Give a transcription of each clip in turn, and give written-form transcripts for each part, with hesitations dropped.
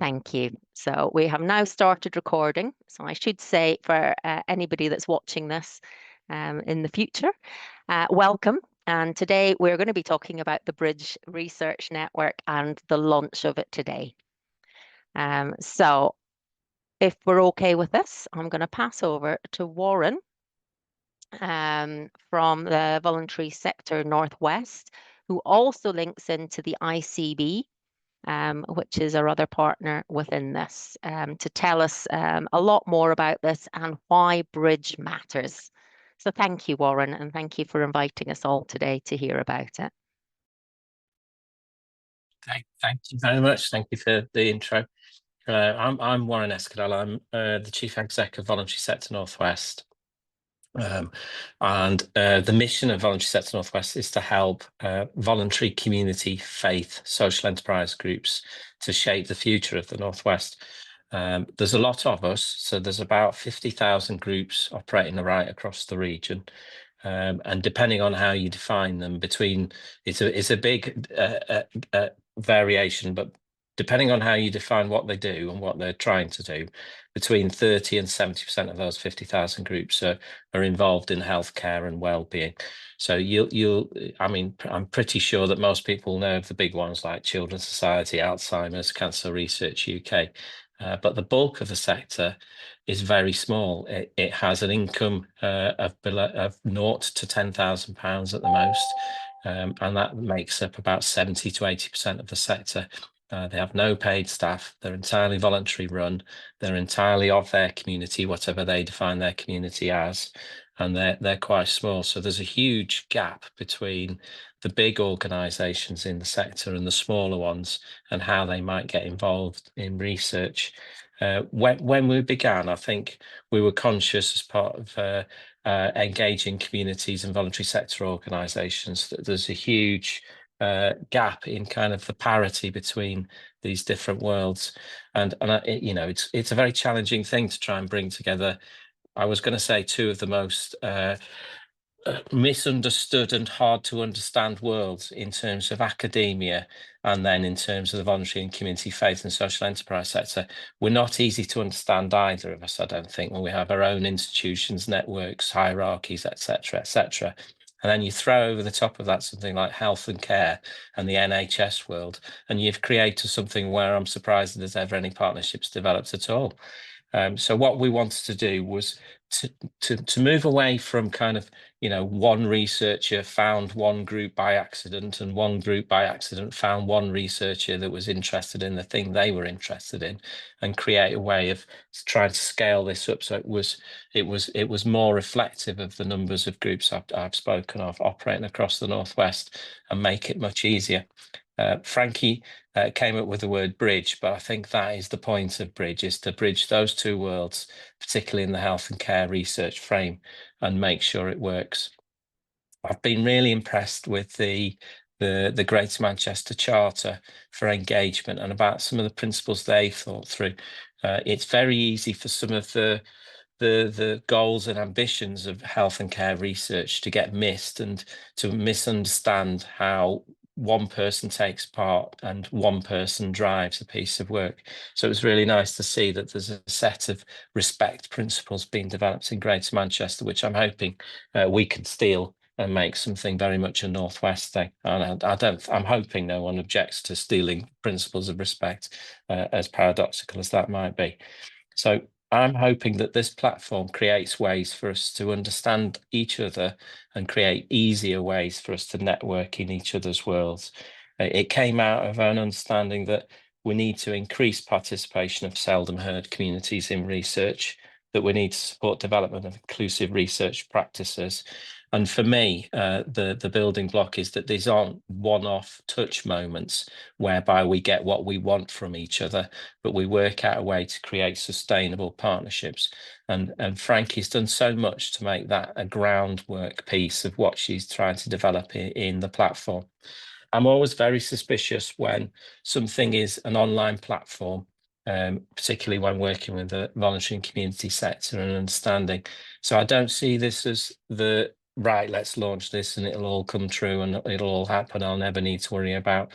Thank you. So we have now started recording. So I should say for anybody that's watching this in the future, welcome. And today we're going to be talking about the Bridge Research Network and the launch of it today. So if we're okay with this, I'm going to pass over to Warren from the Voluntary Sector Northwest, who also links into the ICB, which is our other partner within this, to tell us a lot more about this and why Bridge matters. So thank you, Warren, and thank you for inviting us all today to hear about it. Thank you very much. Thank you for the intro. I'm Warren Escadell. I'm the Chief Exec of Voluntary Sector Northwest. And the mission of Voluntary Sector Northwest is to help voluntary community, faith, social enterprise groups to shape the future of the Northwest. There's a lot of us, so there's about 50,000 groups operating right across the region. And depending on how you define them, it's a big variation, but depending on how you define what they do and what they're trying to do, between 30 and 70% of those 50,000 groups are involved in healthcare and well-being. So I'm pretty sure that most people know of the big ones like Children's Society, Alzheimer's, Cancer Research UK. But the bulk of the sector is very small. It has an income of naught to £10,000 at the most, and that makes up about 70 to 80% of the sector. They have no paid staff. They're entirely voluntary run. They're entirely of their community, whatever they define their community as, and they're quite small. So there's a huge gap between the big organisations in the sector and the smaller ones, and how they might get involved in research. When we began, I think we were conscious as part of engaging communities and voluntary sector organisations that there's a huge gap in kind of the parity between these different worlds, and it's a very challenging thing to try and bring together. I was going to say two of the most misunderstood and hard to understand worlds in terms of academia, and then in terms of the voluntary and community faith and social enterprise sector. We're not easy to understand, either of us, I don't think, when we have our own institutions, networks, hierarchies, etc., etc. And then you throw over the top of that something like health and care and the NHS world, and you've created something where I'm surprised that there's ever any partnerships developed at all. So what we wanted to do was to move away from kind of, one researcher found one group by accident, and one group by accident found one researcher that was interested in the thing they were interested in, and create a way of trying to scale this up so it was more reflective of the numbers of groups I've spoken of operating across the Northwest, and make it much easier. Frankie came up with the word bridge, but I think that is the point of Bridge, is to bridge those two worlds, particularly in the health and care research frame, and make sure it works. I've been really impressed with the Greater Manchester Charter for engagement and about some of the principles they've thought through. It's very easy for some of the goals and ambitions of health and care research to get missed, and to misunderstand how one person takes part and one person drives a piece of work. So it was really nice to see that there's a set of respect principles being developed in Greater Manchester, which I'm hoping we can steal and make something very much a Northwest thing. And I'm hoping no one objects to stealing principles of respect, as paradoxical as that might be. So I'm hoping that this platform creates ways for us to understand each other and create easier ways for us to network in each other's worlds. It came out of an understanding that we need to increase participation of seldom heard communities in research, that we need to support development of inclusive research practices. And for me, the building block is that these aren't one-off touch moments whereby we get what we want from each other, but we work out a way to create sustainable partnerships. And Frankie's done so much to make that a groundwork piece of what she's trying to develop in the platform. I'm always very suspicious when something is an online platform, particularly when working with the voluntary and community sector and understanding. So I don't see this as the right, let's launch this and it'll all come true and it'll all happen. I'll never need to worry about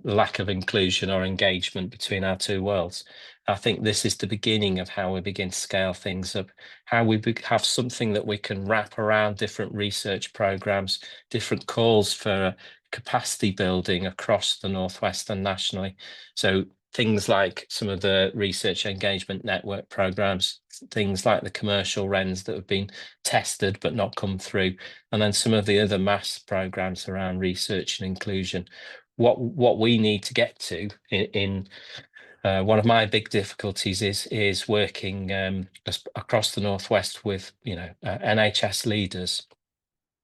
lack of inclusion or engagement between our two worlds. I think this is the beginning of how we begin to scale things up, how we have something that we can wrap around different research programs, different calls for capacity building across the Northwest and nationally. So things like some of the research engagement network programs, things like the commercial RENs that have been tested but not come through, and then some of the other mass programs around research and inclusion. What we need to get to in one of my big difficulties is working across the Northwest with NHS leaders,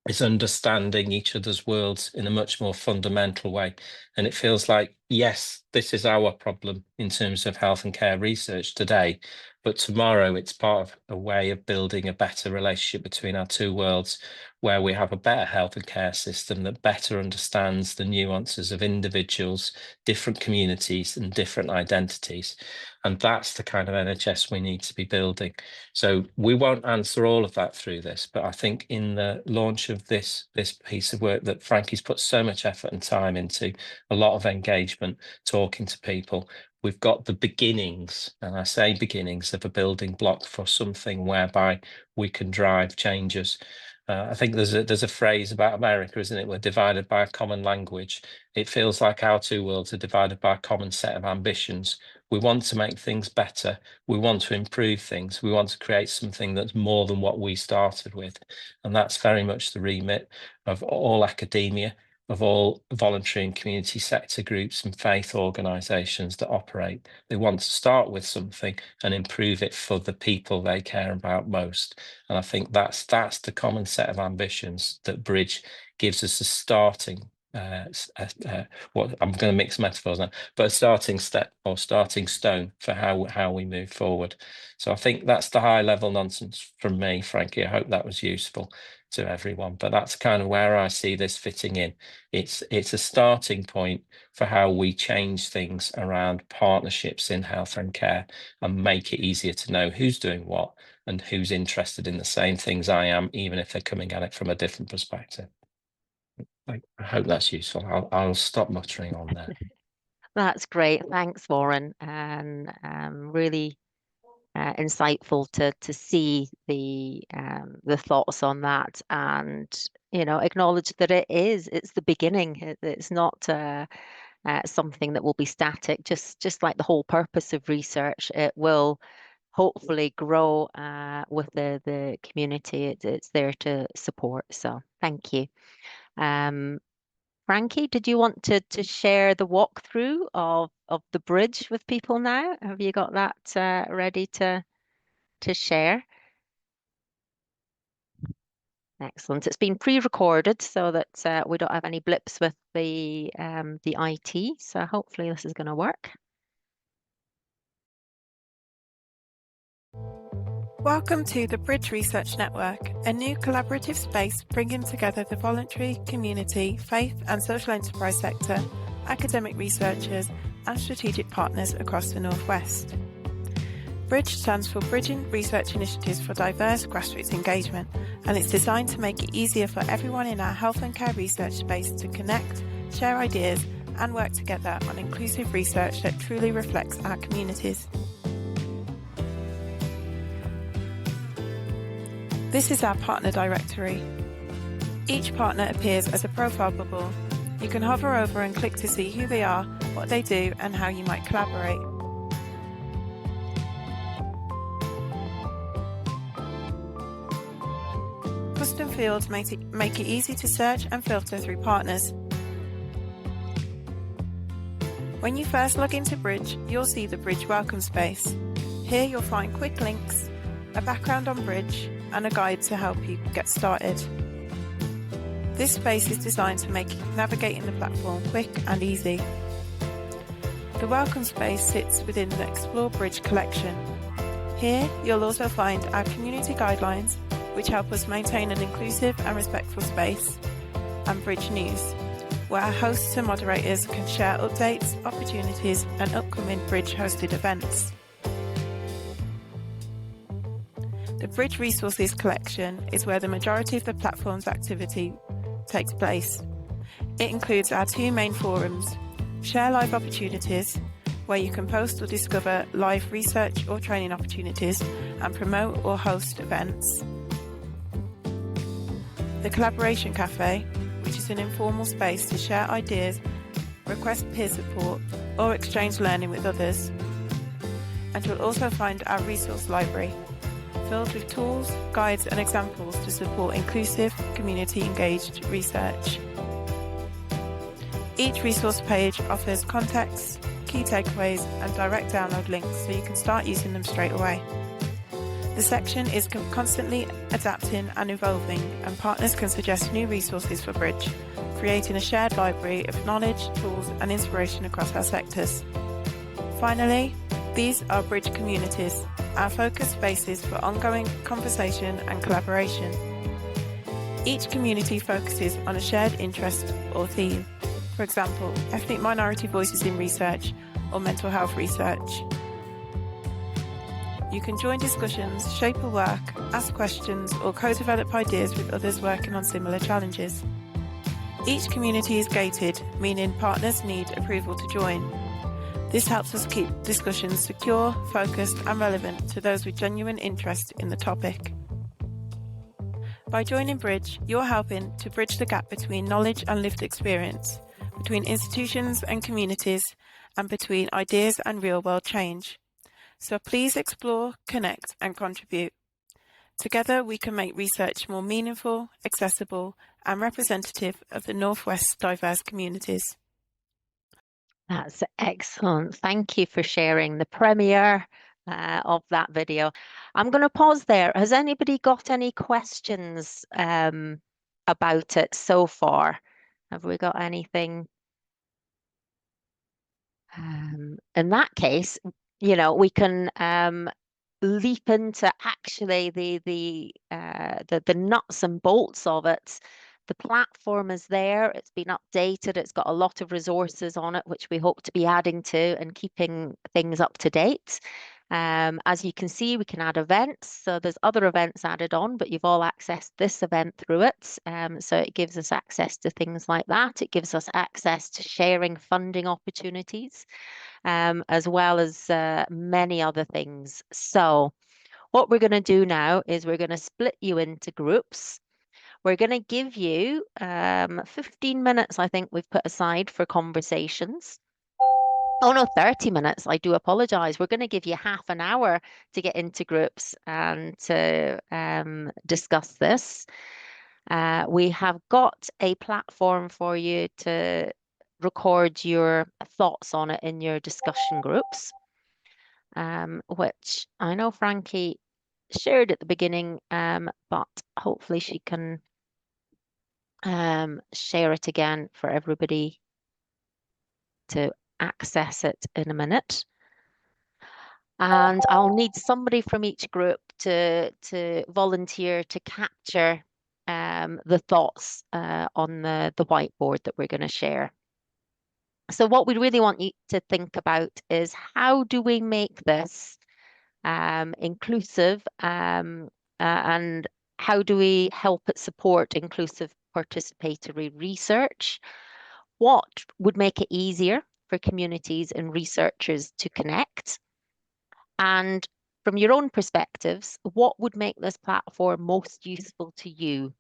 is understanding each other's worlds in a much more fundamental way. And it feels like, yes, this is our problem in terms of health and care research today, but tomorrow it's part of a way of building a better relationship between our two worlds, where we have a better health and care system that better understands the nuances of individuals, different communities and different identities. And that's the kind of NHS we need to be building. So we won't answer all of that through this, but I think in the launch of this piece of work that Frankie's put so much effort and time into, a lot of engagement, talking to people, we've got the beginnings, and I say beginnings, of a building block for something whereby we can drive changes. I think there's a phrase about America, isn't it? We're divided by a common language. It feels like our two worlds are divided by a common set of ambitions. We want to make things better. We want to improve things. We want to create something that's more than what we started with. And that's very much the remit of all academia, of all voluntary and community sector groups and faith organisations that operate. They want to start with something and improve it for the people they care about most. And I think that's the common set of ambitions that Bridge gives us a starting what I'm going to mix metaphors now, but a starting step or starting stone for how we move forward. So I think that's the high level nonsense from me, Frankie. I hope that was useful to everyone, but that's kind of where I see this fitting in. It's a starting point for how we change things around partnerships in health and care and make it easier to know who's doing what and who's interested in the same things I am, even if they're coming at it from a different perspective. I hope that's useful. I'll stop muttering on there. That's great. Thanks, Warren. And really insightful to see the thoughts on that, and acknowledge that it's the beginning. It's not something that will be static. Just like the whole purpose of research, it will hopefully grow with the community it's there to support. So thank you. Frankie, did you want to share the walkthrough of the bridge with people now? Have you got that ready to share? Excellent. It's been pre-recorded so that we don't have any blips with the IT. So hopefully this is going to work. Welcome to the Bridge Research Network, a new collaborative space bringing together the voluntary, community, faith and social enterprise sector, academic researchers and strategic partners across the Northwest. Bridge stands for Bridging Research Initiatives for Diverse Grassroots Engagement, and it's designed to make it easier for everyone in our health and care research space to connect, share ideas and work together on inclusive research that truly reflects our communities. This is our partner directory. Each partner appears as a profile bubble. You can hover over and click to see who they are, what they do, and how you might collaborate. Custom fields make it easy to search and filter through partners. When you first log into Bridge, you'll see the Bridge welcome space. Here you'll find quick links, a background on Bridge, and a guide to help you get started. This space is designed to make navigating the platform quick and easy. The welcome space sits within the Explore Bridge collection. Here you'll also find our community guidelines, which help us maintain an inclusive and respectful space, and Bridge News, where our hosts and moderators can share updates, opportunities and upcoming Bridge hosted events. The Bridge Resources collection is where the majority of the platform's activity takes place. It includes our two main forums, Share Live Opportunities, where you can post or discover live research or training opportunities and promote or host events. The Collaboration Cafe, which is an informal space to share ideas, request peer support, or exchange learning with others. And you'll also find our resource library, filled with tools, guides, and examples to support inclusive, community-engaged research. Each resource page offers context, key takeaways, and direct download links so you can start using them straight away. The section is constantly adapting and evolving, and partners can suggest new resources for Bridge, creating a shared library of knowledge, tools, and inspiration across our sectors. Finally, these are Bridge communities, our focus spaces for ongoing conversation and collaboration. Each community focuses on a shared interest or theme. For example, ethnic minority voices in research or mental health research. You can join discussions, shape a work, ask questions, or co-develop ideas with others working on similar challenges. Each community is gated, meaning partners need approval to join. This helps us keep discussions secure, focused, and relevant to those with genuine interest in the topic. By joining Bridge, you're helping to bridge the gap between knowledge and lived experience, between institutions and communities, and between ideas and real-world change. So please explore, connect, and contribute. Together, we can make research more meaningful, accessible, and representative of the Northwest's diverse communities. That's excellent. Thank you for sharing the premiere of that video. I'm going to pause there. Has anybody got any questions about it so far? Have we got anything? In that case, you know, we can leap into actually the nuts and bolts of it. The platform is there, it's been updated, it's got a lot of resources on it, which we hope to be adding to and keeping things up to date. As you can see, we can add events. So there's other events added on, but you've all accessed this event through it. So it gives us access to things like that. It gives us access to sharing funding opportunities, as well as many other things. So what we're going to do now is we're going to split you into groups. We're going to give you 15 minutes, I think we've put aside for conversations. Oh no, 30 minutes. I do apologize. We're going to give you half an hour to get into groups and to discuss this. We have got a platform for you to record your thoughts on it in your discussion groups, which I know Frankie shared at the beginning, but hopefully she can share it again for everybody to access it in a minute. And I'll need somebody from each group to volunteer to capture the thoughts on the whiteboard that we're going to share. So what we really want you to think about is, how do we make this inclusive, and how do we help it support inclusive participatory research? What would make it easier for communities and researchers to connect? And from your own perspectives, what would make this platform most useful to you?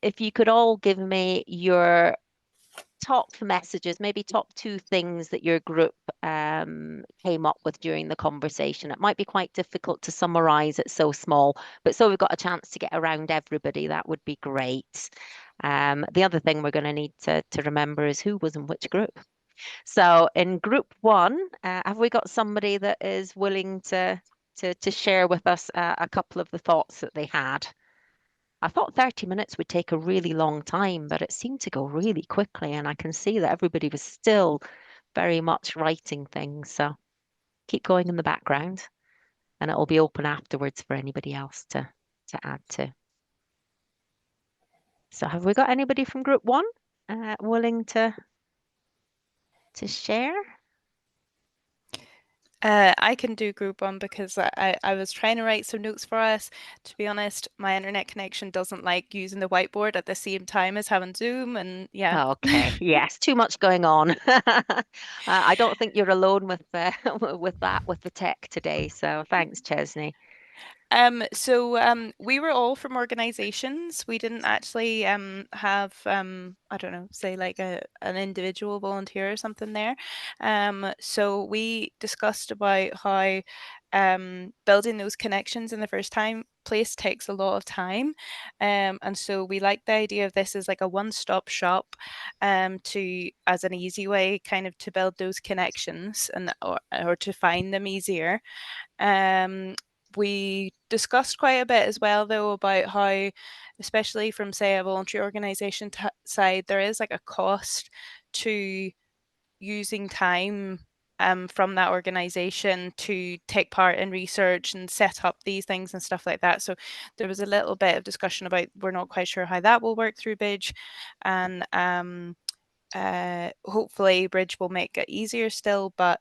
If you could all give me your top messages, maybe top 2 things that your group came up with during the conversation. It might be quite difficult to summarize, it's so small, but so we've got a chance to get around everybody, that would be great. The other thing we're going to need to remember is who was in which group. So in group 1, have we got somebody that is willing to share with us a couple of the thoughts that they had? I thought 30 minutes would take a really long time, but it seemed to go really quickly, and I can see that everybody was still very much writing things. So keep going in the background, and it will be open afterwards for anybody else to add to. So have we got anybody from group 1 willing to share? I can do group one because I was trying to write some notes for us. To be honest, my internet connection doesn't like using the whiteboard at the same time as having Zoom, and yeah. Okay, yes, too much going on. I don't think you're alone with with that, with the tech today. So thanks, Chesney. So we were all from organizations. We didn't actually have I don't know, say like an individual volunteer or something there. So we discussed about how building those connections in the first time place takes a lot of time. And so we like the idea of this as like a one-stop shop to as an easy way kind of to build those connections and or to find them easier. Um, we discussed quite a bit as well, though, about how, especially from, say, a voluntary organisation side, there is like a cost to using time from that organisation to take part in research and set up these things and stuff like that. So there was a little bit of discussion about we're not quite sure how that will work through Bridge, and hopefully Bridge will make it easier still, but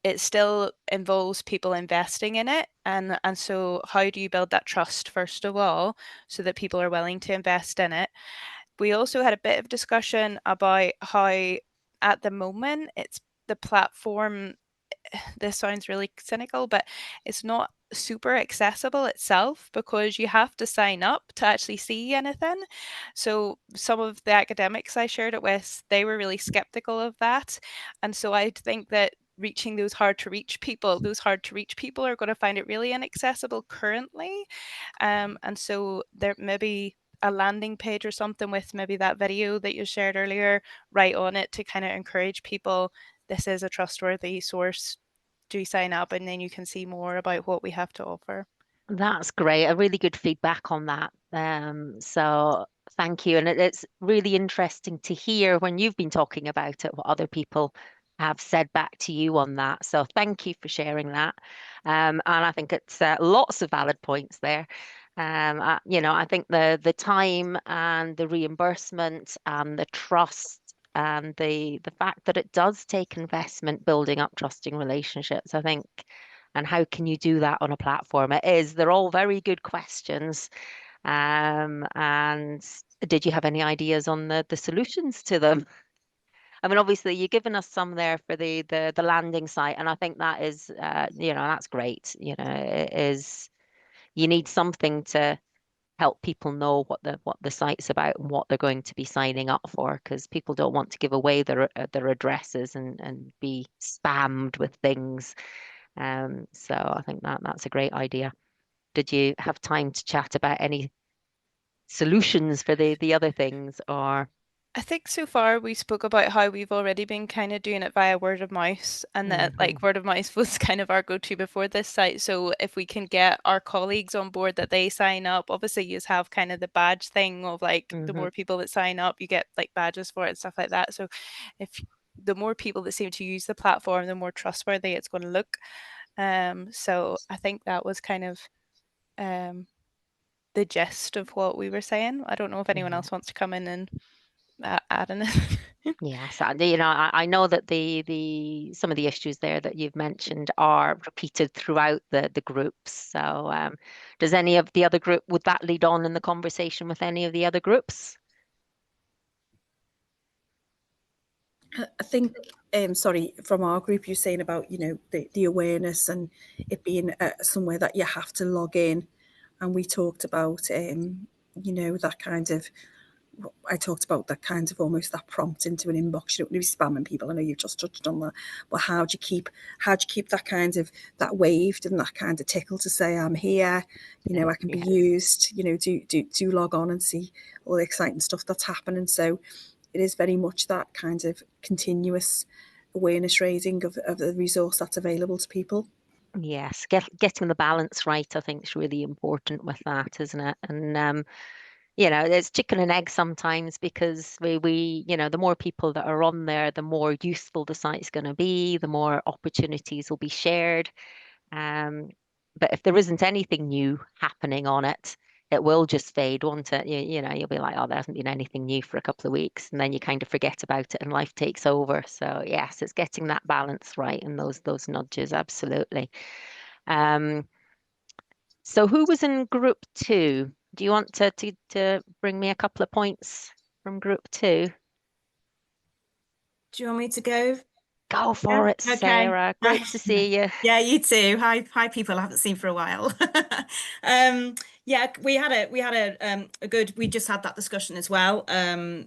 it still involves people investing in it, and so how do you build that trust first of all so that people are willing to invest in it. We also had a bit of discussion about how at the moment it's the platform, this sounds really cynical, but it's not super accessible itself because you have to sign up to actually see anything. So some of the academics I shared it with, they were really skeptical of that. And so I think that reaching those hard to reach people are going to find it really inaccessible currently. And so there may be a landing page or something with maybe that video that you shared earlier right on it to kind of encourage people, this is a trustworthy source, do sign up, and then you can see more about what we have to offer. That's great. A really good feedback on that. So thank you. And it's really interesting to hear when you've been talking about it, what other people have said back to you on that. So thank you for sharing that. And I think it's lots of valid points there. I think the time and the reimbursement and the trust and the fact that it does take investment building up trusting relationships, I think, and how can you do that on a platform? They're all very good questions. And did you have any ideas on the solutions to them? I mean, obviously you've given us some there for the landing site, and I think that is that's great. It is, you need something to help people know what the site's about and what they're going to be signing up for, because people don't want to give away their addresses and be spammed with things. So I think that's a great idea. Did you have time to chat about any solutions for the other things, or? I think so far we spoke about how we've already been kind of doing it via word of mouth, and that like word of mouth was kind of our go-to before this site. So if we can get our colleagues on board that they sign up, obviously you have kind of the badge thing of like the more people that sign up, you get like badges for it and stuff like that. So if the more people that seem to use the platform, the more trustworthy it's going to look. So I think that was kind of the gist of what we were saying. I don't know if anyone else wants to come in and add in it. Yes, I know that the some of the issues there that you've mentioned are repeated throughout the groups. So, does any of the other group, would that lead on in the conversation with any of the other groups? I think, sorry, from our group, you're saying about, the awareness and it being somewhere that you have to log in. And we talked about, that kind of, I talked about that kind of almost that prompt into an inbox. You don't want to be spamming people. I know you've just touched on that, but how do you keep that kind of, that waved and that kind of tickle to say, I'm here, I can be used, do log on and see all the exciting stuff that's happening. So it is very much that kind of continuous awareness raising of the resource that's available to people. Yes, getting the balance right, I think, is really important with that, isn't it? And it's chicken and egg sometimes, because we the more people that are on there, the more useful the site's going to be, the more opportunities will be shared. But if there isn't anything new happening on it, it will just fade, won't it? You know, you'll be like, oh, there hasn't been anything new for a couple of weeks, and then you kind of forget about it and life takes over. So yes, it's getting that balance right and those nudges, absolutely. So who was in group 2? Do you want to bring me a couple of points from group 2? Do you want me to go? Go for it, okay. Sarah. Great to see you. Yeah, you too. Hi, people I haven't seen for a while. Yeah, we just had that discussion as well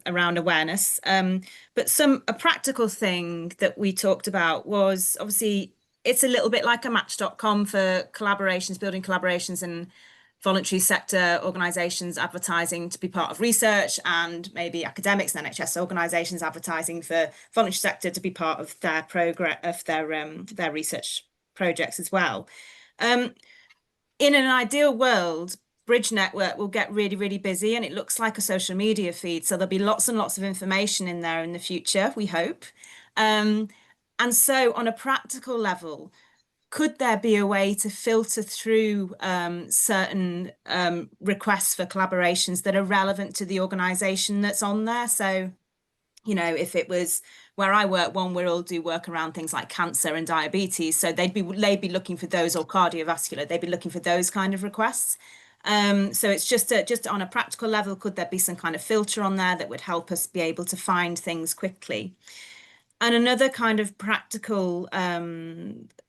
around awareness. But a practical thing that we talked about was, obviously it's a little bit like a Match.com for collaborations, building collaborations and voluntary sector organisations advertising to be part of research, and maybe academics and NHS organisations advertising for voluntary sector to be part of their progress of their research projects as well. In an ideal world, Bridge Network will get really, really busy, and it looks like a social media feed. So there'll be lots and lots of information in there in the future, we hope. And so on a practical level, could there be a way to filter through certain requests for collaborations that are relevant to the organisation that's on there? So, you know, if it was where I work, One World do work around things like cancer and diabetes, so they'd be looking for those, or cardiovascular, they'd be looking for those kind of requests. So it's just on a practical level, could there be some kind of filter on there that would help us be able to find things quickly? And another kind of practical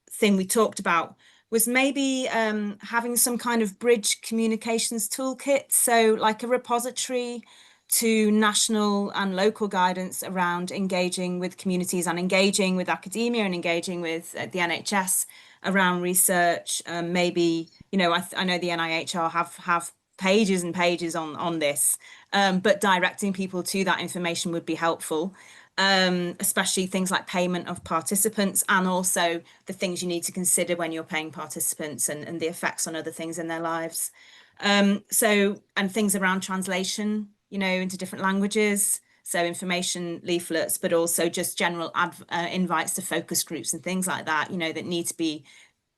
thing we talked about was maybe having some kind of bridge communications toolkit, so like a repository to national and local guidance around engaging with communities and engaging with academia and engaging with the NHS around research. Maybe, you know, I know the NIHR have pages and pages on this, but directing people to that information would be helpful. Especially things like payment of participants, and also the things you need to consider when you're paying participants, and the effects on other things in their lives. And things around translation, you know, into different languages. So information leaflets, but also just general invites to focus groups and things like that, you know, that need to be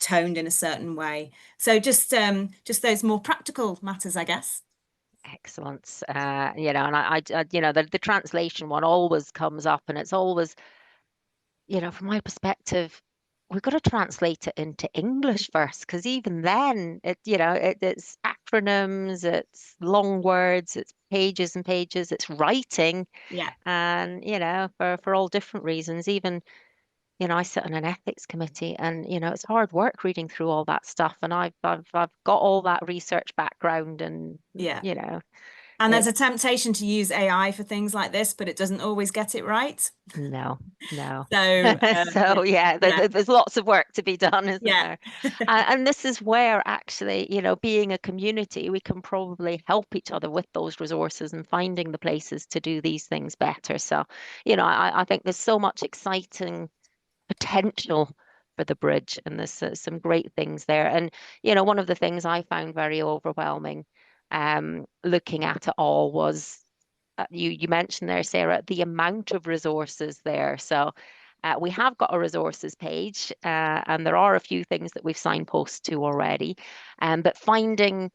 toned in a certain way. So just those more practical matters, I guess. Excellent. You know, and I you know, the translation one always comes up, and it's always, you know, from my perspective, we've got to translate it into English first, because even then, it's acronyms, it's long words, it's pages and pages, it's writing. Yeah. And, you know, for all different reasons, even, you know, I sit on an ethics committee, and, you know, it's hard work reading through all that stuff. And I've got all that research background, and, yeah, you know. And there's a temptation to use AI for things like this, but it doesn't always get it right. No. So, there's lots of work to be done, isn't there? Yeah. And this is where, actually, you know, being a community, we can probably help each other with those resources and finding the places to do these things better. So, you know, I think there's so much exciting potential for the bridge, and there's some great things there. And, you know, one of the things I found very overwhelming looking at it all was, you mentioned there, Sarah, the amount of resources there. So we have got a resources page, and there are a few things that we've signposted to already, but finding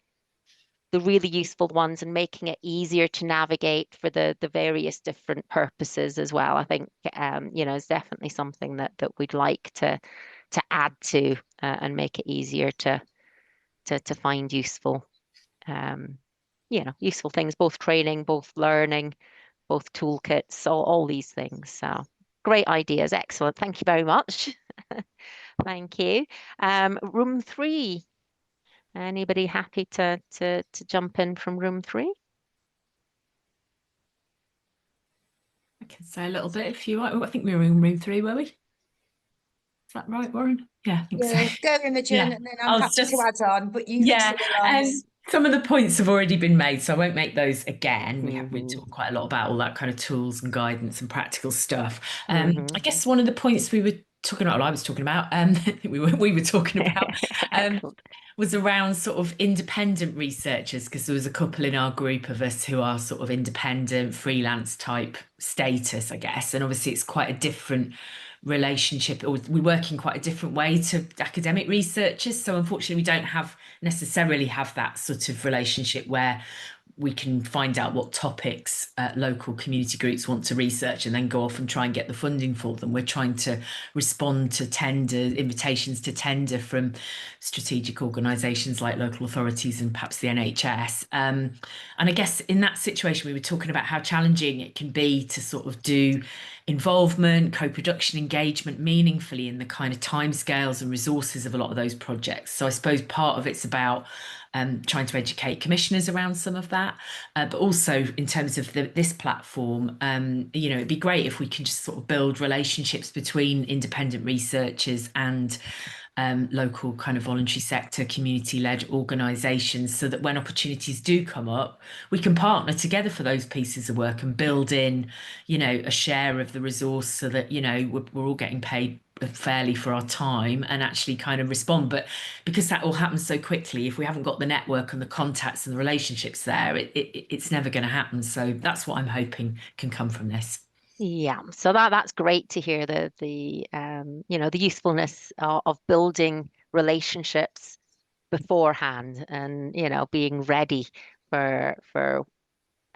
the really useful ones and making it easier to navigate for the various different purposes as well, I think, you know, is definitely something that we'd like to add to, and make it easier to find useful, you know, useful things, both training, both learning, both toolkits, all these things. So great ideas. Excellent. Thank you very much. Thank you. Room 3. Anybody happy to jump in from room 3? I can say a little bit if you want. I think we were in room 3, were we? Is that right, Warren? Yeah, I think so. Go, Imogen, Yeah. and then I'm happy to add on. But you some of the points have already been made, so I won't make those again. We talked quite a lot about all that kind of tools and guidance and practical stuff. I guess one of the points we were talking about, I was talking about, we were talking about, was around sort of independent researchers, because there was a couple in our group of us who are sort of independent freelance type status, I guess, and obviously it's quite a different relationship, or we work in quite a different way to academic researchers. So unfortunately, we don't necessarily have that sort of relationship where we can find out what topics local community groups want to research and then go off and try and get the funding for them. We're trying to respond to invitations to tender from strategic organisations like local authorities and perhaps the NHS. And I guess in that situation, we were talking about how challenging it can be to sort of do involvement, co-production, engagement meaningfully in the kind of timescales and resources of a lot of those projects. So I suppose part of it's about trying to educate commissioners around some of that, but also in terms of this platform, it'd be great if we can just sort of build relationships between independent researchers and local kind of voluntary sector, community-led organisations, so that when opportunities do come up, we can partner together for those pieces of work and build in, a share of the resource so that, we're all getting paid fairly for our time and actually kind of respond. But because that all happens so quickly, if we haven't got the network and the contacts and the relationships there, it's never going to happen. So that's what I'm hoping can come from this. Yeah, so that's great to hear, the usefulness of building relationships beforehand, and being ready for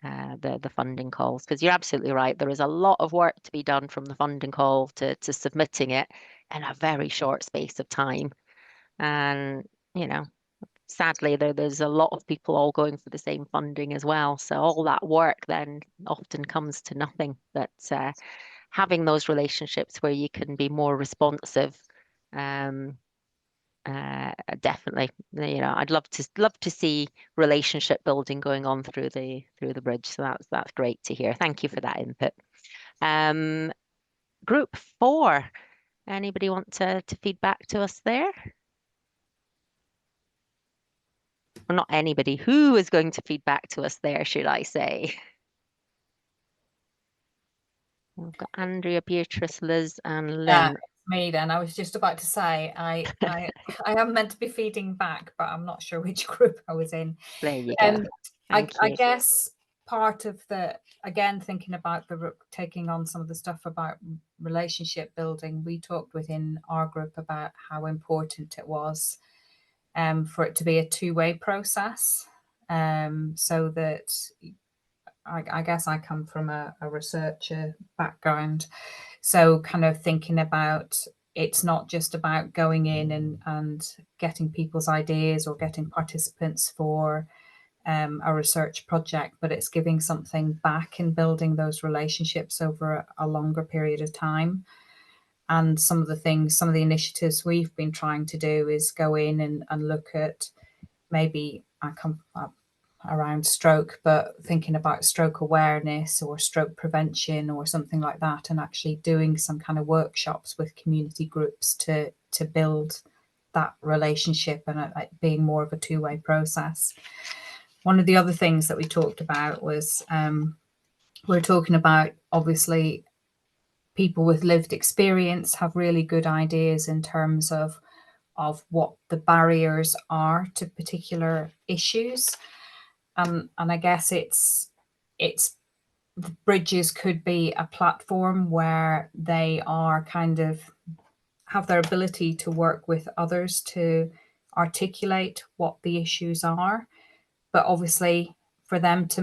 the funding calls, because you're absolutely right. There is a lot of work to be done from the funding call to submitting it in a very short space of time, and sadly there's a lot of people all going for the same funding as well. So all that work then often comes to nothing. But having those relationships where you can be more responsive, definitely, I'd love to see relationship building going on through the bridge. So that's great to hear. Thank you for that input. Group 4, anybody want to feed back to us there? Well, not anybody. Who is going to feed back to us there, should I say? We've got Andrea, Beatrice, Liz, and Lynn. Yeah, it's me then. I was just about to say I am meant to be feeding back, but I'm not sure which group I was in. There you go. I guess part of again, thinking about taking on some of the stuff about relationship building, we talked within our group about how important it was for it to be a two-way process, so that I guess I come from a researcher background, so kind of thinking about it's not just about going in and getting people's ideas or getting participants for a research project, but it's giving something back and building those relationships over a longer period of time. And some of the initiatives we've been trying to do is go in and look at, maybe I come around stroke, but thinking about stroke awareness or stroke prevention or something like that, and actually doing some kind of workshops with community groups to build that relationship and it being more of a two-way process. One of the other things that we talked about was we're talking about, obviously, people with lived experience have really good ideas in terms of what the barriers are to particular issues. And I guess it's Bridges could be a platform where they are kind of have their ability to work with others to articulate what the issues are, but obviously for them to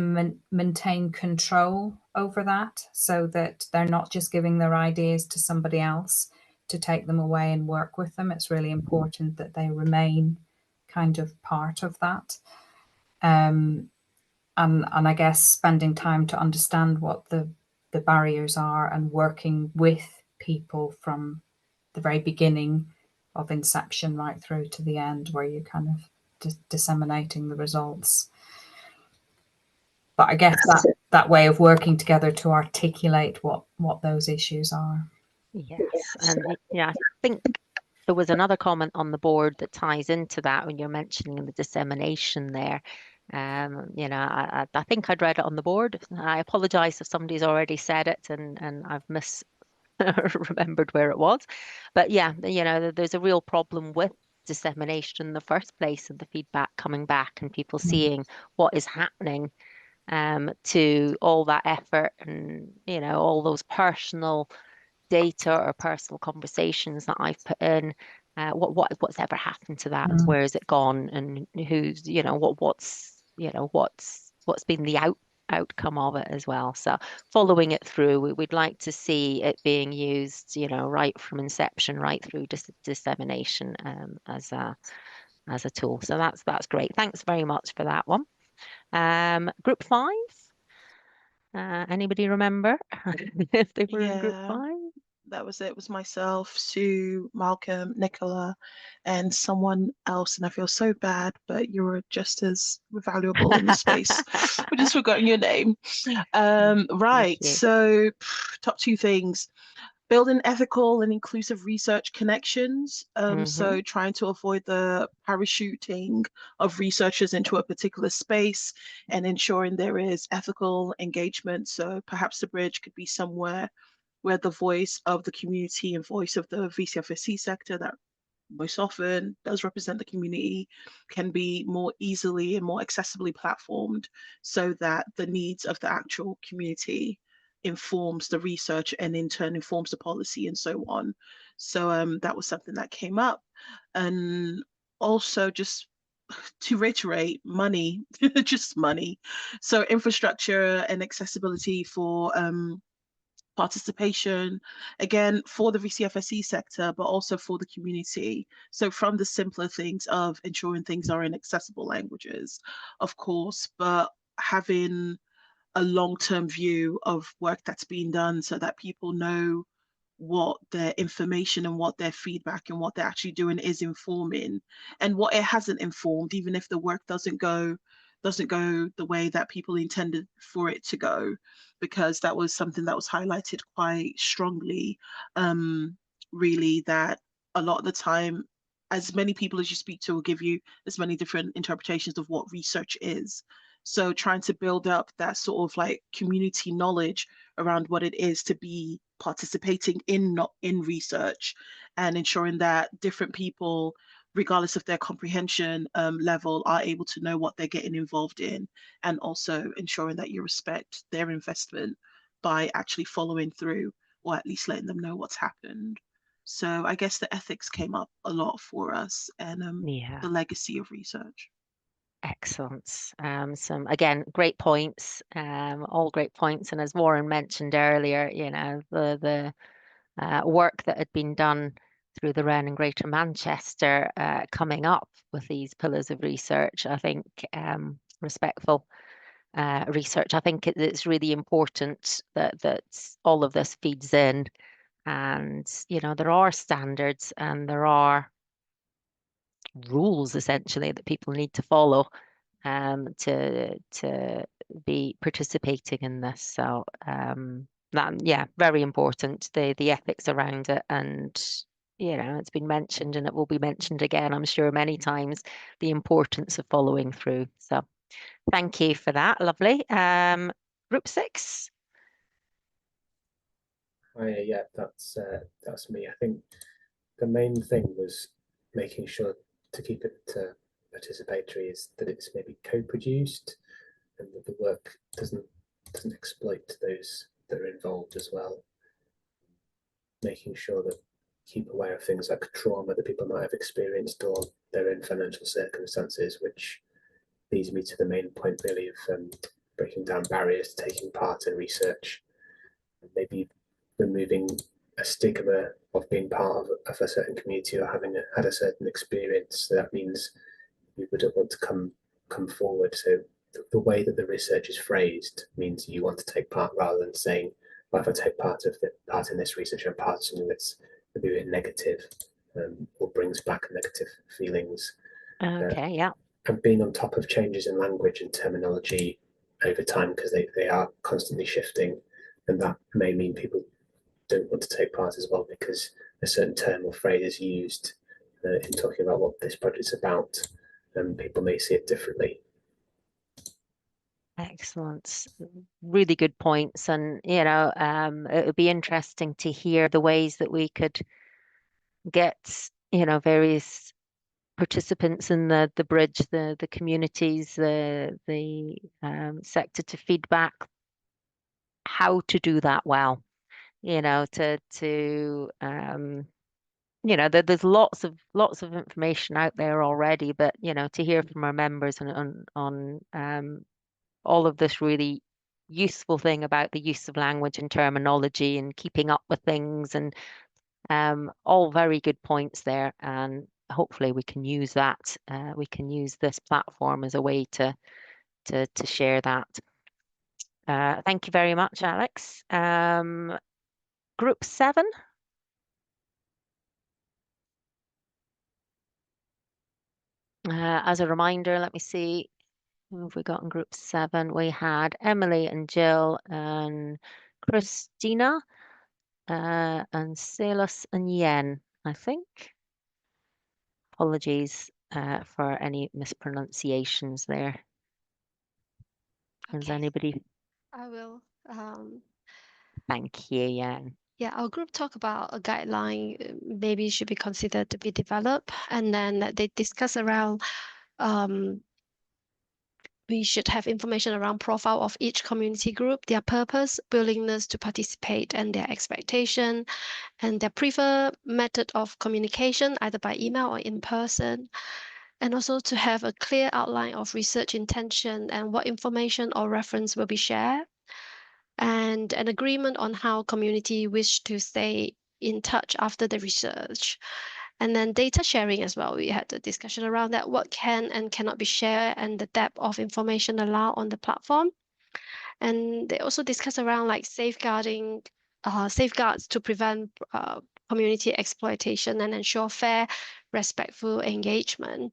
maintain control over that, so that they're not just giving their ideas to somebody else to take them away and work with them. It's really important that they remain kind of part of that. And I guess spending time to understand what the barriers are and working with people from the very beginning of inception right through to the end, where you're kind of disseminating the results. But I guess that way of working together to articulate what those issues are. Yes, and I think there was another comment on the board that ties into that when you're mentioning the dissemination there. I think I'd read it on the board. I apologize if somebody's already said it and I've remembered where it was. But yeah, there's a real problem with dissemination in the first place, and the feedback coming back and people seeing what is happening to all that effort and all those personal data or personal conversations that I've put in, what's ever happened to that? Where has it gone? And who's, you know, what's been the outcome of it as well. So following it through, we'd like to see it being used, you know, right from inception right through dissemination as a tool. So that's great. Thanks very much for that one. Group 5. Anybody remember if they were in group 5? That was it. It was myself, Sue, Malcolm, Nicola, and someone else. And I feel so bad, but you were just as valuable in the space. We've just forgotten your name. Right. So top 2 things. Building ethical and inclusive research connections. So trying to avoid the parachuting of researchers into a particular space and ensuring there is ethical engagement. So perhaps the bridge could be somewhere where the voice of the community and voice of the VCFSC sector that most often does represent the community can be more easily and more accessibly platformed, so that the needs of the actual community informs the research and in turn informs the policy and so on. So that was something that came up. And also, just to reiterate, money, just money. So infrastructure and accessibility for participation, again, for the VCFSE sector, but also for the community. So from the simpler things of ensuring things are in accessible languages, of course, but having a long-term view of work that's being done so that people know what their information and what their feedback and what they're actually doing is informing, and what it hasn't informed, even if the work doesn't go the way that people intended for it to go, because that was something that was highlighted quite strongly, really, that a lot of the time, as many people as you speak to will give you as many different interpretations of what research is. So trying to build up that sort of like community knowledge around what it is to be participating in research, and ensuring that different people, regardless of their comprehension level, are able to know what they're getting involved in, and also ensuring that you respect their investment by actually following through, or at least letting them know what's happened. So I guess the ethics came up a lot for us, and the legacy of research. Excellent. Some, again, great points, all great points. And as Warren mentioned earlier, you know, the work that had been done through the REN and Greater Manchester coming up with these pillars of research, I think respectful research, I think it's really important that all of this feeds in. And, you know, there are standards and there are rules essentially that people need to follow to be participating in this. So that, yeah, very important, the ethics around it. And you know, it's been mentioned and it will be mentioned again, I'm sure, many times, the importance of following through. So thank you for that. Lovely. Group 6. Yeah, that's me. I think the main thing was making sure to keep it participatory is that it's maybe co-produced, and that the work doesn't exploit those that are involved as well. Making sure that keep aware of things like trauma that people might have experienced, or their own financial circumstances, which leads me to the main point really of breaking down barriers to taking part in research, and maybe removing a stigma of being part of a certain community or having had a certain experience. So that means you wouldn't want to come forward. So the way that the research is phrased means you want to take part, rather than saying, well, if I take part in this research, I'm part of something that's maybe a bit negative, or brings back negative feelings. Okay, yeah. And being on top of changes in language and terminology over time, because they are constantly shifting, and that may mean people don't want to take part as well because a certain term or phrase is used in talking about what this project's about, and people may see it differently. Excellent. Really good points. And, you know, it would be interesting to hear the ways that we could get, you know, various participants in the bridge, the communities, the sector to feedback how to do that well. you know, you know, there's lots of information out there already, but you know, to hear from our members on all of this really useful thing about the use of language and terminology and keeping up with things, and all very good points there. And hopefully we can use that. We can use this platform as a way to share that. Thank you very much, Alex. Group 7. As a reminder, let me see, who have we got in group 7? We had Emily and Jill and Christina and Silas and Yen, I think. Apologies for any mispronunciations there. Has anybody? I will. Thank you, Yen. Yeah, our group talk about a guideline maybe should be considered to be developed, and then they discuss around we should have information around profile of each community group, their purpose, willingness to participate, and their expectation, and their preferred method of communication, either by email or in person. And also to have a clear outline of research intention and what information or reference will be shared, and an agreement on how community wish to stay in touch after the research. And then data sharing as well. We had a discussion around that, what can and cannot be shared, and the depth of information allowed on the platform. And they also discuss around like safeguarding safeguards to prevent community exploitation and ensure fair, respectful engagement.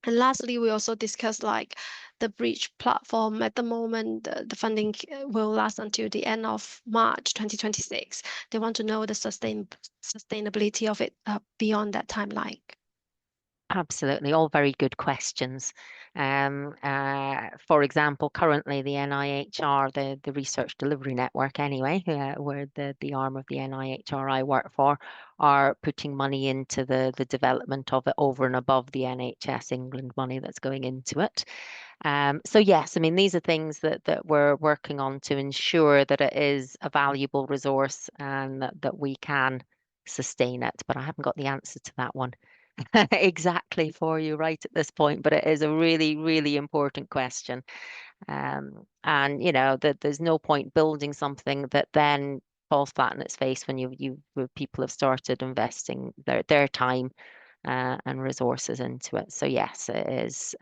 And lastly, we also discussed like the Bridge platform. At the moment, the funding will last until the end of March 2026. They want to know the sustainability of it beyond that timeline. Absolutely, all very good questions. For example, currently the NIHR, the Research Delivery Network anyway, where the arm of the NIHR I work for, are putting money into the development of it over and above the NHS England money that's going into it. So yes, I mean, these are things that we're working on to ensure that it is a valuable resource and that we can sustain it, but I haven't got the answer to that one exactly for you right at this point, but it is a really, really important question. And you know that there's no point building something that then falls flat in its face when people have started investing their time and resources into it. So yes, it is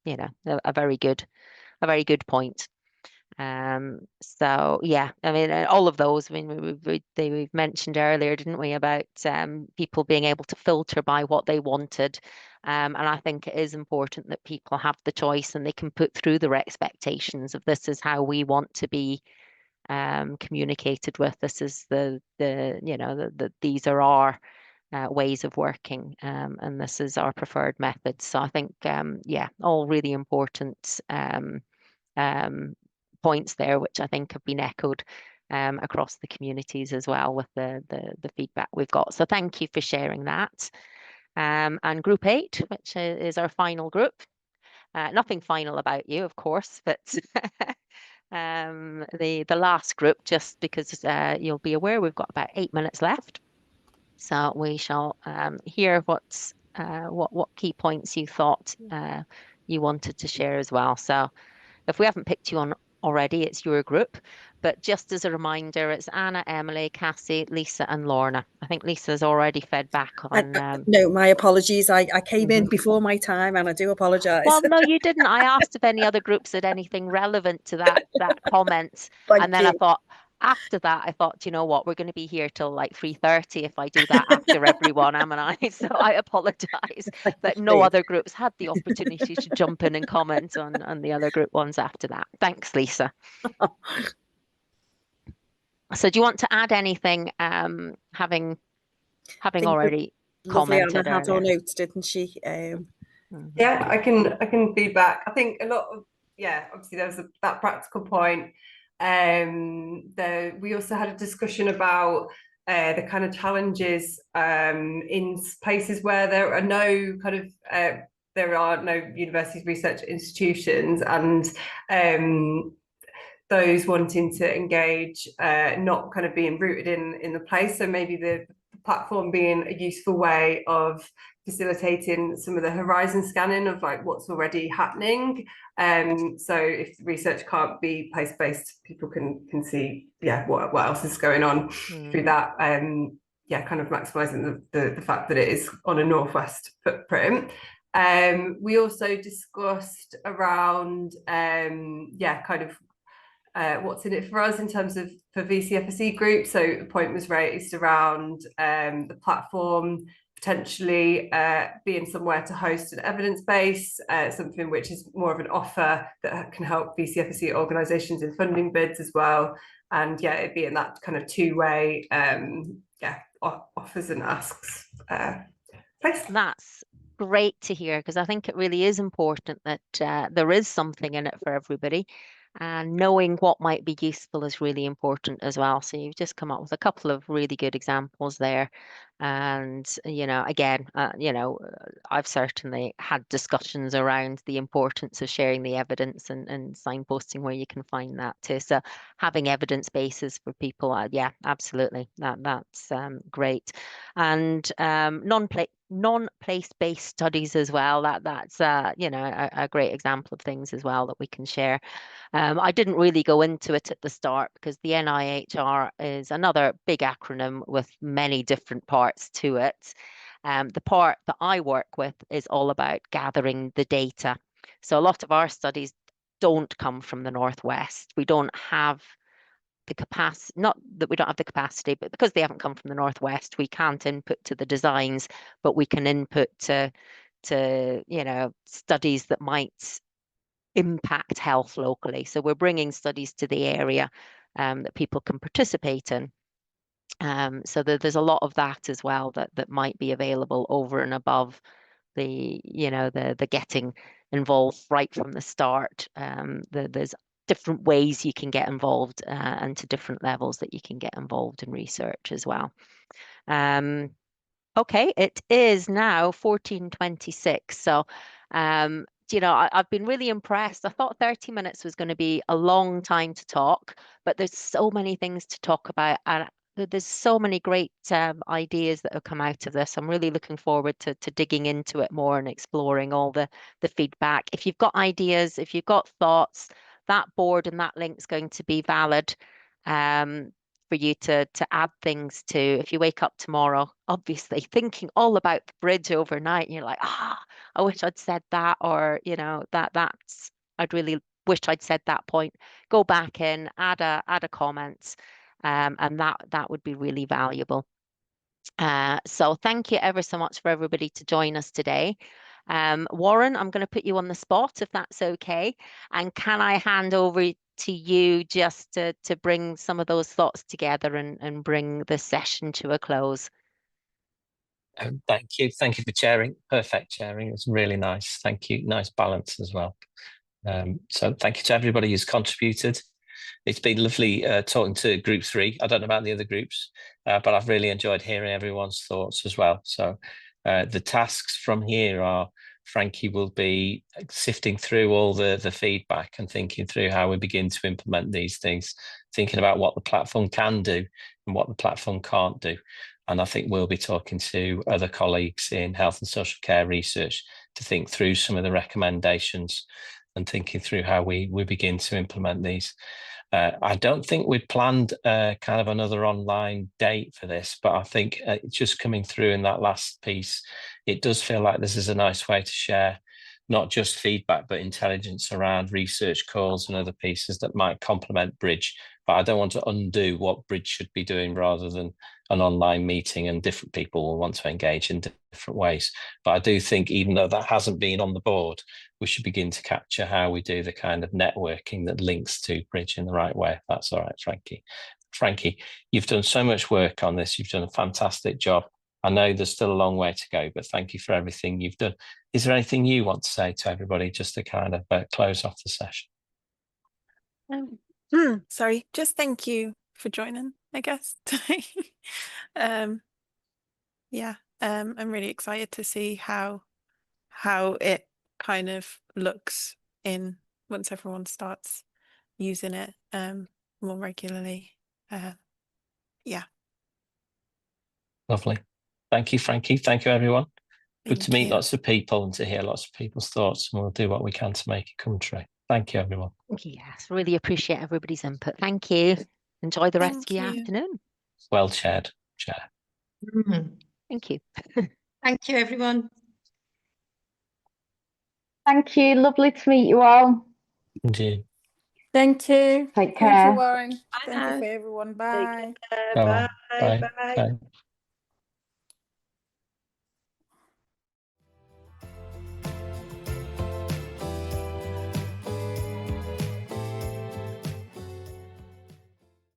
you know, a very good point. So yeah, I mean, all of those, I mean, we've mentioned earlier, didn't we, about people being able to filter by what they wanted. And I think it is important that people have the choice and they can put through their expectations of this is how we want to be communicated with. This is the you know, these are our ways of working, and this is our preferred method. So I think, yeah, all really important points there, which I think have been echoed across the communities as well with the feedback we've got. So thank you for sharing that. And group 8, which is our final group. Nothing final about you, of course, but the last group, just because you'll be aware we've got about 8 minutes left. So we shall hear what key points you thought you wanted to share as well. So if we haven't picked you on already, it's your group, but just as a reminder, it's Anna, Emily, Cassie, Lisa and Lorna. I think Lisa's already fed back on no, my apologies, I came in before my time and I do apologize. Well, no, you didn't. I asked if any other groups had anything relevant to that comment. And then I thought, after that, I thought, you know what, we're going to be here till like 3:30 if I do that after everyone, am I? So I apologize that no other groups had the opportunity to jump in and comment on the other group ones after that. Thanks, Lisa. So do you want to add anything, having already commented Anna had our earlier? notes, didn't she? Yeah, I can feedback. I think a lot of, yeah, obviously there was that practical point. We also had a discussion about the kind of challenges in places where there are no kind of there are no universities, research institutions, and those wanting to engage not kind of being rooted in the place. So maybe the platform being a useful way of facilitating some of the horizon scanning of like what's already happening. So if research can't be place-based, people can see what else is going on through that. Kind of maximising the fact that it is on a northwest footprint. We also discussed around what's in it for us in terms of for VCFSE groups. So the point was raised around the platform potentially being somewhere to host an evidence base, something which is more of an offer that can help VCFSE organisations in funding bids as well. And it being that kind of two-way offers and asks place. That's great to hear, because I think it really is important that there is something in it for everybody. And knowing what might be useful is really important as well. So you've just come up with a couple of really good examples there. And, again, I've certainly had discussions around the importance of sharing the evidence and signposting where you can find that too. So having evidence bases for people, absolutely. That's great. And non-place-based studies as well. That's a great example of things as well that we can share. I didn't really go into it at the start because the NIHR is another big acronym with many different parts to it. The part that I work with is all about gathering the data. So a lot of our studies don't come from the Northwest. We don't have the capacity, not that we don't have the capacity, but because they haven't come from the Northwest, we can't input to the designs, but we can input to studies that might impact health locally. So we're bringing studies to the area that people can participate in. So there's a lot of that as well that might be available over and above the getting involved right from the start. There's different ways you can get involved and to different levels that you can get involved in research as well. Okay, it is now 14:26. So I've been really impressed. I thought 30 minutes was going to be a long time to talk, but there's so many things to talk about. And there's so many great ideas that have come out of this. I'm really looking forward to digging into it more and exploring all the feedback. If you've got ideas, if you've got thoughts, that board and that link is going to be valid for you to add things to. If you wake up tomorrow, obviously thinking all about the bridge overnight, and you're like, I wish I'd said that, or I'd really wish I'd said that point. Go back in, add a comment, and that would be really valuable. So thank you ever so much for everybody to join us today. Warren, I'm going to put you on the spot if that's okay. And can I hand over to you just to bring some of those thoughts together and bring the session to a close? Thank you for chairing. Perfect chairing. It's really nice. Thank you. Nice balance as well. So thank you to everybody who's contributed. It's been lovely talking to Group 3. I don't know about the other groups, but I've really enjoyed hearing everyone's thoughts as well. So the tasks from here are, Frankie will be sifting through all the feedback and thinking through how we begin to implement these things, thinking about what the platform can do and what the platform can't do. And I think we'll be talking to other colleagues in health and social care research to think through some of the recommendations and thinking through how we begin to implement these. I don't think we'd planned kind of another online date for this, but I think just coming through in that last piece, it does feel like this is a nice way to share not just feedback, but intelligence around research calls and other pieces that might complement Bridge. But I don't want to undo what Bridge should be doing rather than an online meeting, and different people will want to engage in different ways. But I do think, even though that hasn't been on the board, we should begin to capture how we do the kind of networking that links to Bridge in the right way. If that's all right, Frankie. Frankie, you've done so much work on this. You've done a fantastic job. I know there's still a long way to go, but thank you for everything you've done. Is there anything you want to say to everybody just to kind of close off the session? Sorry, just thank you for joining, I guess, today. I'm really excited to see how it kind of looks in once everyone starts using it more regularly. Yeah. Lovely. Thank you, Frankie. Thank you, everyone. Good to Thank meet you. lots of people and to hear lots of people's thoughts, and we'll do what we can to make it come true. Thank you, everyone. Yes, really appreciate everybody's input. Thank you. Enjoy the rest of Thank your you. afternoon. Well chaired, Chair. Thank you. Thank you, everyone. Thank you. Lovely to meet you all. Indeed. Thank you. Take Thank you, care. Warren. Bye Thank you now. for everyone. Bye. Bye. Bye. Bye. Bye. Bye.